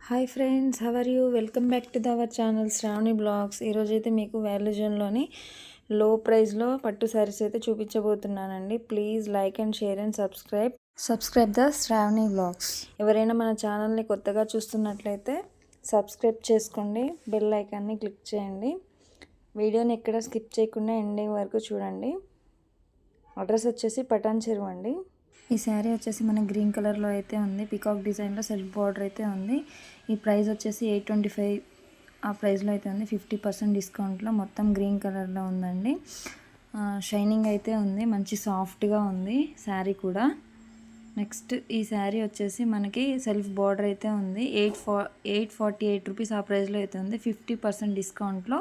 Hi friends, how are you? Welcome back to our channel Shravani blogs. ఈరోజైతే మీకు value జోన్లోని low ప్రైస్లో pattu sarees అయితే చూపించబోతున్నానండి. Please like and share and subscribe the Shravani blogs. ఎవరైనా మన ఛానల్ని కొత్తగా చూస్తున్నట్లయితే సబ్స్క్రైబ్ చేసుకోండి, బెల్ ఐకాన్ని క్లిక్ చేయండి. వీడియోని ఎక్కడ స్కిప్ చేయకుండా ఎండింగ్ వరకు చూడండి. అడ్రస్ వచ్చేసి పటాన్ చెరువు అండి. ఈ శారీ వచ్చేసి మనకి గ్రీన్ కలర్లో అయితే ఉంది. పికాక్ డిజైన్లో సెల్ఫ్ బార్డర్ అయితే ఉంది. ఈ ప్రైస్ వచ్చేసి 825 ఆ ప్రైస్లో అయితే ఉంది. 50% డిస్కౌంట్లో మొత్తం గ్రీన్ కలర్లో ఉందండి. షైనింగ్ అయితే ఉంది, మంచి సాఫ్ట్గా ఉంది శారీ కూడా. నెక్స్ట్ ఈ శారీ వచ్చేసి మనకి సెల్ఫ్ బార్డర్ అయితే ఉంది. 848 రూపీస్ ఆ ప్రైస్లో అయితే ఉంది. 50% డిస్కౌంట్లో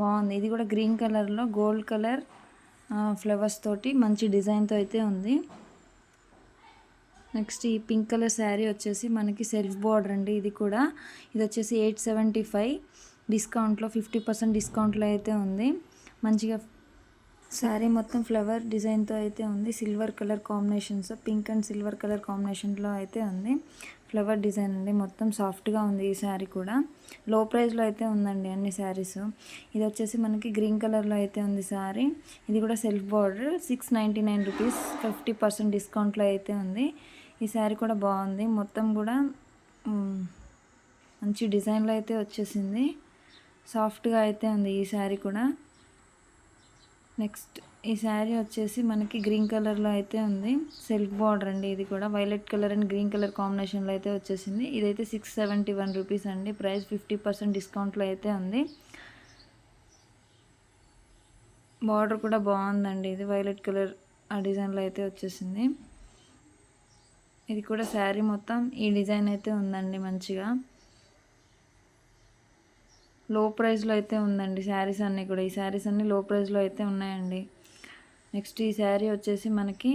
బాగుంది. ఇది కూడా గ్రీన్ కలర్లో గోల్డ్ కలర్ ఫ్లవర్స్ తోటి మంచి డిజైన్తో అయితే ఉంది. నెక్స్ట్ ఈ పింక్ కలర్ శారీ వచ్చేసి మనకి సెల్ఫ్ బార్డర్ అండి. ఇది వచ్చేసి 875 డిస్కౌంట్లో 50% డిస్కౌంట్లో అయితే ఉంది. మంచిగా శారీ మొత్తం ఫ్లవర్ డిజైన్తో అయితే ఉంది. Silver colour combinations, pink and silver colour కాంబినేషన్లో అయితే ఉంది. ఫ్లవర్ డిజైన్ అండి, మొత్తం సాఫ్ట్గా ఉంది. ఈ శారీ కూడా లో ప్రైస్లో అయితే ఉందండి అన్ని శారీస్. ఇది వచ్చేసి మనకి గ్రీన్ కలర్లో అయితే ఉంది శారీ. ఇది కూడా సెల్ఫ్ బార్డర్, 699 రూపీస్ 50% డిస్కౌంట్లో అయితే ఉంది. ఈ శారీ కూడా బాగుంది. మొత్తం కూడా మంచి డిజైన్లో అయితే వచ్చేసింది. సాఫ్ట్గా అయితే ఉంది ఈ శారీ కూడా. నెక్స్ట్ ఈ శారీ వచ్చేసి మనకి గ్రీన్ కలర్లో అయితే ఉంది. సెల్ఫ్ బార్డర్ అండి. ఇది కూడా violet colour and green colour కాంబినేషన్లో అయితే వచ్చేసింది. ఇదైతే 671 రూపీస్ అండి. ప్రైస్ 50% డిస్కౌంట్లో అయితే ఉంది. బార్డర్ కూడా బాగుందండి. ఇది వైలెట్ కలర్ ఆ డిజైన్లో అయితే వచ్చేసింది. ఇది కూడా శారీ మొత్తం ఈ డిజైన్ అయితే ఉందండి. మంచిగా లో ప్రైస్లో అయితే ఉందండి శారీస్ అన్నీ కూడా. ఈ శారీస్ అన్నీ లో ప్రైస్లో అయితే ఉన్నాయండి. నెక్స్ట్ ఈ శారీ వచ్చేసి మనకి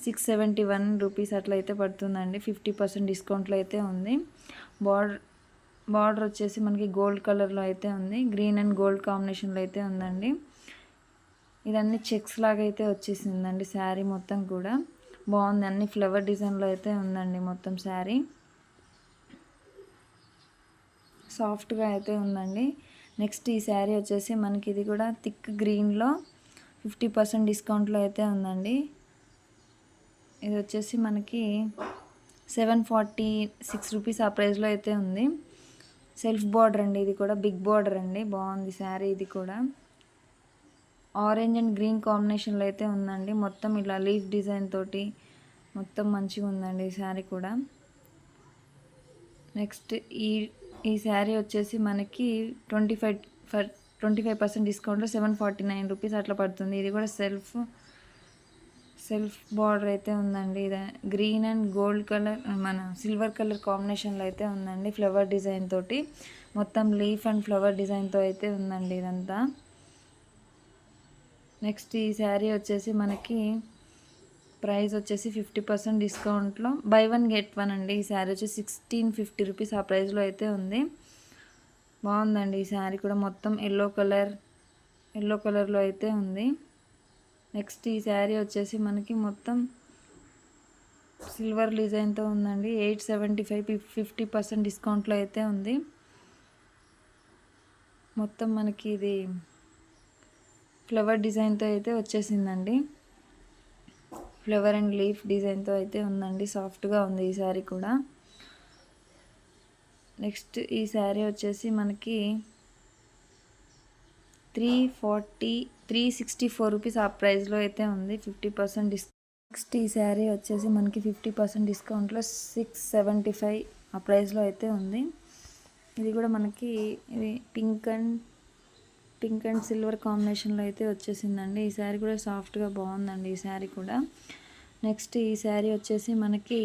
671 రూపీస్ అట్లా అయితే పడుతుందండి. 50% డిస్కౌంట్లో అయితే ఉంది. బార్డర్ వచ్చేసి మనకి గోల్డ్ కలర్లో అయితే ఉంది. గ్రీన్ అండ్ గోల్డ్ కాంబినేషన్లో అయితే ఉందండి. ఇదన్నీ చెక్స్ లాగా అయితే వచ్చేసిందండి శారీ మొత్తం కూడా. బాగుంది, అన్ని ఫ్లవర్ డిజైన్లో అయితే ఉందండి మొత్తం శారీ. సాఫ్ట్గా అయితే ఉందండి. నెక్స్ట్ ఈ శారీ వచ్చేసి మనకి ఇది కూడా థిక్ గ్రీన్లో 50% డిస్కౌంట్లో అయితే ఉందండి. ఇది వచ్చేసి మనకి 746 రూపీస్ ఆ ప్రైస్లో అయితే ఉంది. సెల్ఫ్ బార్డర్ అండి. ఇది కూడా బిగ్ బార్డర్ అండి. బాగుంది శారీ. ఇది కూడా ఆరెంజ్ అండ్ గ్రీన్ కాంబినేషన్లో అయితే ఉందండి. మొత్తం ఇలా లీఫ్ డిజైన్ తోటి మొత్తం మంచిగా ఉందండి ఈ శారీ కూడా. నెక్స్ట్ ఈ శారీ వచ్చేసి మనకి 25% డిస్కౌంట్లో 749 రూపీస్ అట్లా పడుతుంది. ఇది కూడా సెల్ఫ్ బార్డర్ అయితే ఉందండి. ఇది గ్రీన్ అండ్ గోల్డ్ కలర్ మన సిల్వర్ కలర్ కాంబినేషన్లో అయితే ఉందండి. ఫ్లవర్ డిజైన్ తోటి మొత్తం లీఫ్ అండ్ ఫ్లవర్ డిజైన్తో అయితే ఉందండి ఇదంతా. నెక్స్ట్ ఈ శారీ వచ్చేసి మనకి ప్రైస్ వచ్చేసి 50% డిస్కౌంట్లో బై 1 గెట్ 1 అండి. ఈ శారీ వచ్చి 1650 రూపీస్ ఆ ప్రైస్లో అయితే ఉంది. బాగుందండి ఈ శారీ కూడా. మొత్తం ఎల్లో కలర్లో అయితే ఉంది. నెక్స్ట్ ఈ శారీ వచ్చేసి మనకి మొత్తం సిల్వర్ డిజైన్తో ఉందండి. 875 50% డిస్కౌంట్లో అయితే ఉంది. మొత్తం మనకి ఇది ఫ్లవర్ డిజైన్తో అయితే వచ్చేసిందండి. ఫ్లవర్ అండ్ లీఫ్ డిజైన్తో అయితే ఉందండి. సాఫ్ట్గా ఉంది ఈ శారీ కూడా. నెక్స్ట్ ఈ శారీ వచ్చేసి మనకి 364 రూపీస్ ఆ ప్రైస్లో అయితే ఉంది. 50% డిస్కౌంట్. నెక్స్ట్ ఈ శారీ వచ్చేసి మనకి 50% డిస్కౌంట్లో 675 ఆ ప్రైస్లో అయితే ఉంది. ఇది కూడా మనకి ఇది పింక్ అండ్ సిల్వర్ కాంబినేషన్లో అయితే వచ్చేసిందండి. ఈ శారీ కూడా సాఫ్ట్గా బాగుందండి ఈ శారీ కూడా. నెక్స్ట్ ఈ శారీ వచ్చేసి మనకి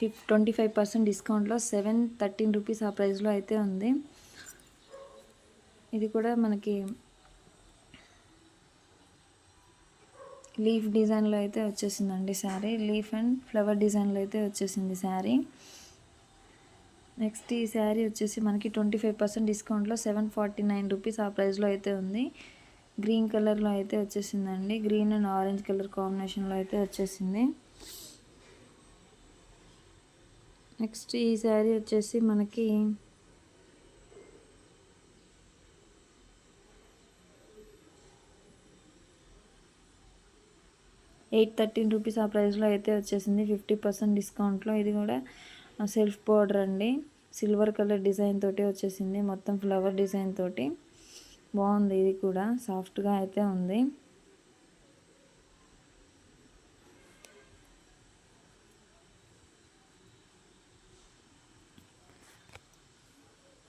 25% డిస్కౌంట్లో 713 రూపీస్ ఆ ప్రైస్లో అయితే ఉంది. ఇది కూడా మనకి లీఫ్ డిజైన్లో అయితే వచ్చేసిందండి శారీ. లీఫ్ అండ్ ఫ్లవర్ డిజైన్లో అయితే వచ్చేసింది శారీ. నెక్స్ట్ ఈ శారీ వచ్చేసి మనకి 25% డిస్కౌంట్లో 749 రూపీస్ ఆ ప్రైస్లో అయితే ఉంది. గ్రీన్ కలర్లో అయితే వచ్చేసిందండి. గ్రీన్ అండ్ ఆరెంజ్ కలర్ కాంబినేషన్లో అయితే వచ్చేసింది. నెక్స్ట్ ఈ శారీ వచ్చేసి మనకి 813 రూపీస్ ఆ ప్రైస్లో అయితే వచ్చేసింది 50% డిస్కౌంట్లో. ఇది కూడా సెల్ఫ్ బోర్డర్ అండి, సిల్వర్ కలర్ డిజైన్ తోటి వచ్చేసింది, మొత్తం ఫ్లవర్ డిజైన్ తోటి బాగుంది. ఇది కూడా సాఫ్ట్గా అయితే ఉంది.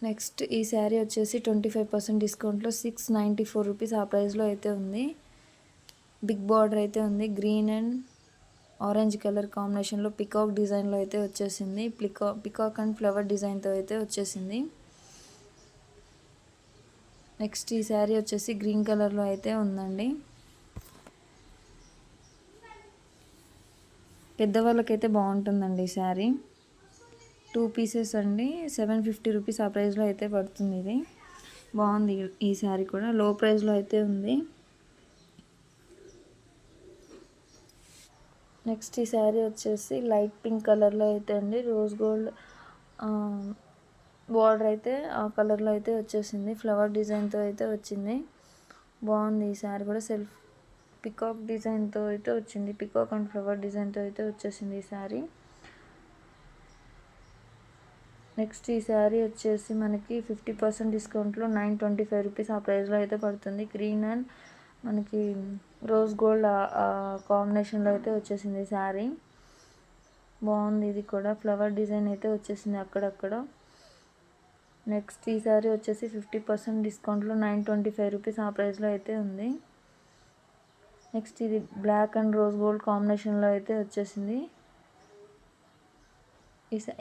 నెక్స్ట్ ఈ శారీ వచ్చేసి 25% డిస్కౌంట్లో 694 రూపీస్ ఆ ప్రైస్లో అయితే ఉంది. బిగ్ బార్డర్ అయితే ఉంది, గ్రీన్ అండ్ ఆరెంజ్ కలర్ కాంబినేషన్లో పికాక్ డిజైన్లో అయితే వచ్చేసింది. పికాక్ అండ్ ఫ్లవర్ డిజైన్తో అయితే వచ్చేసింది. నెక్స్ట్ ఈ శారీ వచ్చేసి గ్రీన్ కలర్లో అయితే ఉందండి. పెద్దవాళ్ళకైతే బాగుంటుందండి ఈ శారీ. 2 పీసెస్ అండి, 750 రూపీస్ ఆ ప్రైస్లో అయితే పడుతుంది. ఇది బాగుంది. ఈ శారీ కూడా లో ప్రైస్లో అయితే ఉంది. నెక్స్ట్ ఈ శారీ వచ్చేసి లైట్ పింక్ కలర్లో అయితే అండి, రోజ్ గోల్డ్ బార్డర్ అయితే ఆ కలర్లో అయితే వచ్చేసింది, ఫ్లవర్ డిజైన్తో అయితే వచ్చింది. బాగుంది. ఈ శారీ కూడా సెల్ఫ్ పికాక్ డిజైన్తో అయితే వచ్చింది, పికాక్ అండ్ ఫ్లవర్ డిజైన్తో అయితే వచ్చేసింది ఈ శారీ. నెక్స్ట్ ఈ శారీ వచ్చేసి మనకి 50% డిస్కౌంట్లో 925 రూపీస్ ఆ ప్రైస్లో అయితే పడుతుంది. గ్రీన్ అండ్ మనకి రోజ్ గోల్డ్ కాంబినేషన్లో అయితే వచ్చేసింది శారీ. బాగుంది. ఇది కూడా ఫ్లవర్ డిజైన్ అయితే వచ్చేసింది అక్కడక్కడ. నెక్స్ట్ ఈ శారీ వచ్చేసి 50% డిస్కౌంట్లో 925 రూపీస్ ఆ ప్రైస్లో అయితే ఉంది. నెక్స్ట్ ఇది బ్లాక్ అండ్ రోజ్ గోల్డ్ కాంబినేషన్లో అయితే వచ్చేసింది.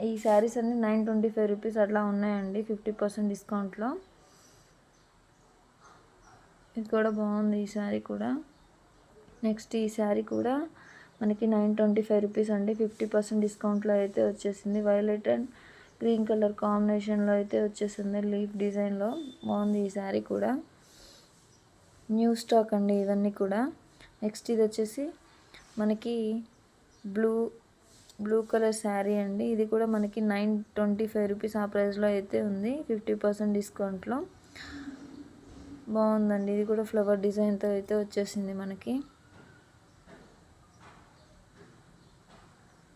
ఈ శారీస్ అన్ని 925 రూపీస్ అట్లా ఉన్నాయండి 50% డిస్కౌంట్లో. ఇది కూడా బాగుంది ఈ శారీ కూడా. నెక్స్ట్ ఈ శారీ కూడా మనకి 925 రూపీస్ అండి, 50% డిస్కౌంట్లో అయితే వచ్చేసింది. వైలెట్ అండ్ గ్రీన్ కలర్ కాంబినేషన్లో అయితే వచ్చేసింది, లీఫ్ డిజైన్లో. బాగుంది ఈ శారీ కూడా. న్యూ స్టాక్ అండి ఇవన్నీ కూడా. నెక్స్ట్ ఇది వచ్చేసి మనకి బ్లూ కలర్ శారీ అండి. ఇది కూడా మనకి 925 రూపీస్ ఆ ప్రైస్లో అయితే ఉంది, 50% డిస్కౌంట్లో. బాగుందండి. ఇది కూడా ఫ్లవర్ డిజైన్తో అయితే వచ్చేసింది మనకి.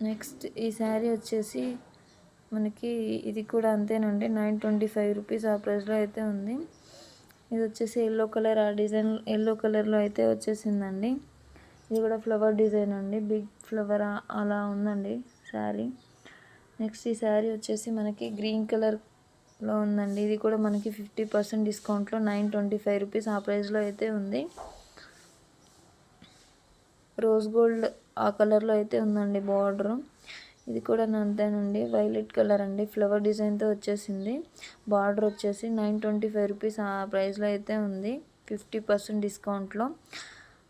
నెక్స్ట్ ఈ శారీ వచ్చేసి మనకి ఇది కూడా అంతేనండి, 925 రూపీస్ ఆ ప్రైస్లో అయితే ఉంది. ఇది వచ్చేసి ఎల్లో కలర్, ఆ డిజైన్ ఎల్లో కలర్లో అయితే వచ్చేసిందండి. ఇది కూడా ఫ్లవర్ డిజైన్ అండి, బిగ్ ఫ్లవర్ అలా ఉందండి శారీ. నెక్స్ట్ ఈ శారీ వచ్చేసి మనకి గ్రీన్ కలర్లో ఉందండి. ఇది కూడా మనకి 50% డిస్కౌంట్లో 925 రూపీస్ ఆ ప్రైస్లో అయితే ఉంది. రోజ్ గోల్డ్ ఆ కలర్లో అయితే ఉందండి బార్డరు. ఇది కూడా అంతేనండి, వైలెట్ కలర్ అండి, ఫ్లవర్ డిజైన్తో వచ్చేసింది. బార్డర్ వచ్చేసి 925 రూపీస్ ఆ ప్రైస్లో అయితే ఉంది, 50% డిస్కౌంట్లో.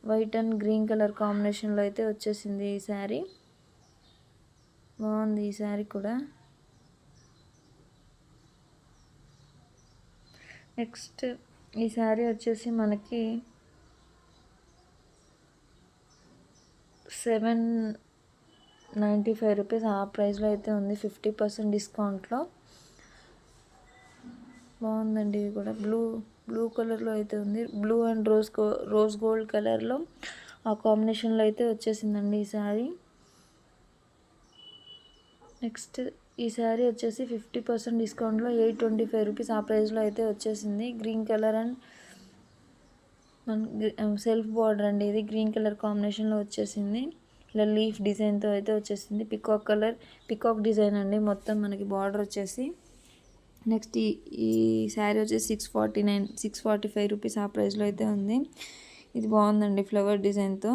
వైట్ అండ్ గ్రీన్ కలర్ కాంబినేషన్లో అయితే వచ్చేసింది ఈ శారీ. బాగుంది ఈ శారీ కూడా. నెక్స్ట్ ఈ శారీ వచ్చేసి మనకి 795 రూపీస్ ఆ ప్రైస్లో అయితే ఉంది, 50% డిస్కౌంట్లో. బాగుందండి. ఇది కూడా బ్లూ కలర్లో అయితే ఉంది, బ్లూ అండ్ రోజ్ గోల్డ్ కలర్లో ఆ కాంబినేషన్లో అయితే వచ్చేసిందండి ఈ శారీ. నెక్స్ట్ ఈ శారీ వచ్చేసి 50% డిస్కౌంట్లో 825 రూపీస్ ఆ ప్రైస్లో అయితే వచ్చేసింది. Green colour and self border అండి, ఇది గ్రీన్ కలర్ కాంబినేషన్లో వచ్చేసింది. ఇలా లీఫ్ డిజైన్తో అయితే వచ్చేసింది, పికాక్ డిజైన్ అండి మొత్తం మనకి బార్డర్ వచ్చేసి. నెక్స్ట్ ఈ శారీ వచ్చేసి 645 రూపీస్ ఆ ప్రైస్లో అయితే ఉంది. ఇది బాగుందండి, ఫ్లవర్ డిజైన్తో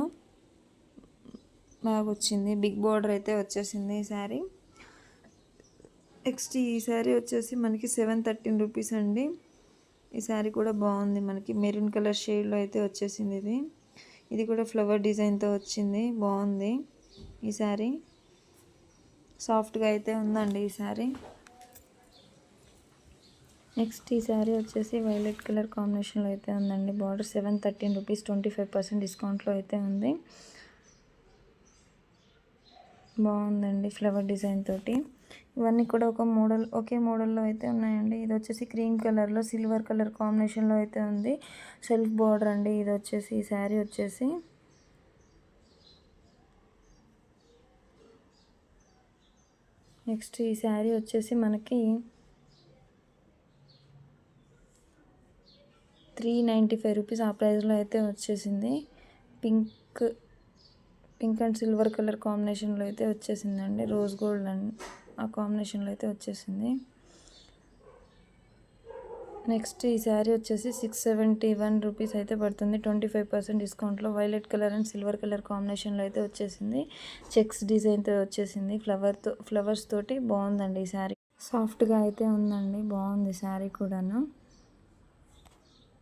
బాగా వచ్చింది, బిగ్ బార్డర్ అయితే వచ్చేసింది ఈ శారీ. నెక్స్ట్ ఈ శారీ వచ్చేసి మనకి 713 రూపీస్ అండి. ఈ శారీ కూడా బాగుంది, మనకి మెరూన్ కలర్ షేడ్లో అయితే వచ్చేసింది. ఇది కూడా ఫ్లవర్ డిజైన్తో వచ్చింది, బాగుంది ఈ శారీ. సాఫ్ట్గా అయితే ఉందండి ఈ శారీ. నెక్స్ట్ ఈ శారీ వచ్చేసి వైలెట్ కలర్ కాంబినేషన్లో అయితే ఉందండి. బార్డర్ 713 రూపీస్, 25% డిస్కౌంట్లో అయితే ఉంది. బాగుందండి ఫ్లవర్ డిజైన్ తోటి. ఇవన్నీ కూడా ఒకే మోడల్లో అయితే ఉన్నాయండి. ఇది వచ్చేసి క్రీమ్ కలర్లో సిల్వర్ కలర్ కాంబినేషన్లో అయితే ఉంది. సెల్ఫ్ బోర్డర్ అండి ఇది వచ్చేసి. ఈ శారీ వచ్చేసి నెక్స్ట్ ఈ శారీ వచ్చేసి మనకి 395 రూపీస్ ఆ ప్రైస్లో అయితే వచ్చేసింది. పింక్ అండ్ సిల్వర్ కలర్ కాంబినేషన్లో అయితే వచ్చేసిందండి. రోజ్ గోల్డ్ అండ్ ఆ కాంబినేషన్లో అయితే వచ్చేసింది. నెక్స్ట్ ఈ శారీ వచ్చేసి 671 రూపీస్ అయితే పడుతుంది. 25% డిస్కౌంట్లో violet colour and silver colour కాంబినేషన్లో అయితే వచ్చేసింది. చెక్స్ డిజైన్తో వచ్చేసింది. ఫ్లవర్స్ తోటి బాగుందండి ఈ శారీ. సాఫ్ట్గా అయితే ఉందండి, బాగుంది శారీ కూడాను.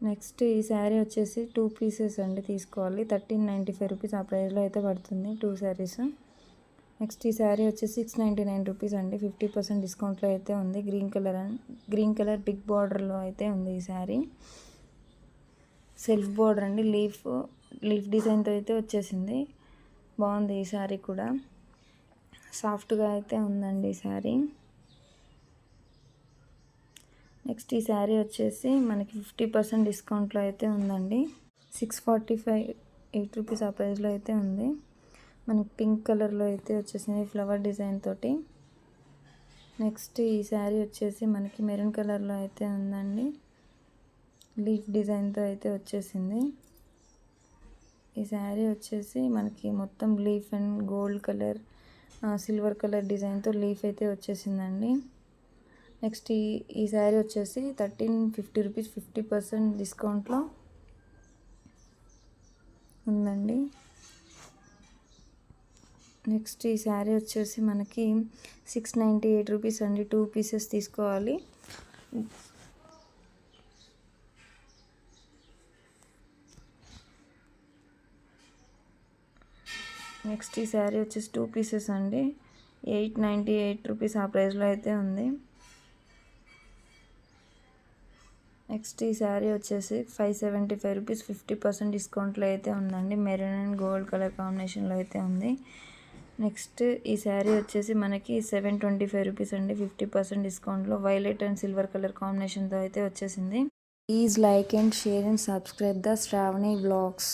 నెక్స్ట్ ఈ శారీ వచ్చేసి 2 పీసెస్ అండి తీసుకోవాలి. 1395 రూపీస్ ఆ ప్రైస్లో అయితే పడుతుంది 2 శారీస్. నెక్స్ట్ ఈ శారీ వచ్చేసి 699 రూపీస్ అండి. 50% డిస్కౌంట్లో అయితే ఉంది. గ్రీన్ కలర్ బిగ్ బార్డర్లో అయితే ఉంది ఈ శారీ. సెల్ఫ్ బార్డర్ అండి, లీఫ్ డిజైన్తో అయితే వచ్చేసింది. బాగుంది ఈ శారీ కూడా, సాఫ్ట్గా అయితే ఉందండి ఈ శారీ. నెక్స్ట్ ఈ శారీ వచ్చేసి మనకి 50% డిస్కౌంట్లో అయితే ఉందండి. 648 రూపీస్ ఆ ప్రైస్లో అయితే ఉంది. మనకి పింక్ కలర్లో అయితే వచ్చేసింది ఫ్లవర్ డిజైన్ తోటి. నెక్స్ట్ ఈ శారీ వచ్చేసి మనకి మెరూన్ కలర్లో అయితే ఉందండి. లీఫ్ డిజైన్తో అయితే వచ్చేసింది. ఈ శారీ వచ్చేసి మనకి మొత్తం leaf and gold colour silver colour డిజైన్తో లీఫ్ అయితే వచ్చేసిందండి. నెక్స్ట్ ఈ శారీ వచ్చేసి 1350 రూపీస్ 50% డిస్కౌంట్లో ఉందండి. నెక్స్ట్ ఈ శారీ వచ్చేసి మనకి 698 రూపీస్ అండి. 2 పీసెస్ తీసుకోవాలి. నెక్స్ట్ ఈ శారీ వచ్చేసి 2 పీసెస్ అండి. 898 రూపీస్ ఆ ప్రైస్లో అయితే ఉంది. నెక్స్ట్ ఈ శారీ వచ్చేసి 575 రూపీస్ 50% డిస్కౌంట్లో అయితే ఉందండి. మెరూన్ అండ్ గోల్డ్ కలర్ కాంబినేషన్లో అయితే ఉంది. నెక్స్ట్ ఈ శారీ వచ్చేసి మనకి 725 రూపీస్ అండి. 50% డిస్కౌంట్లో వైలెట్ అండ్ సిల్వర్ కలర్ కాంబినేషన్తో అయితే వచ్చేసింది. Please like and share and subscribe the Shravani blogs.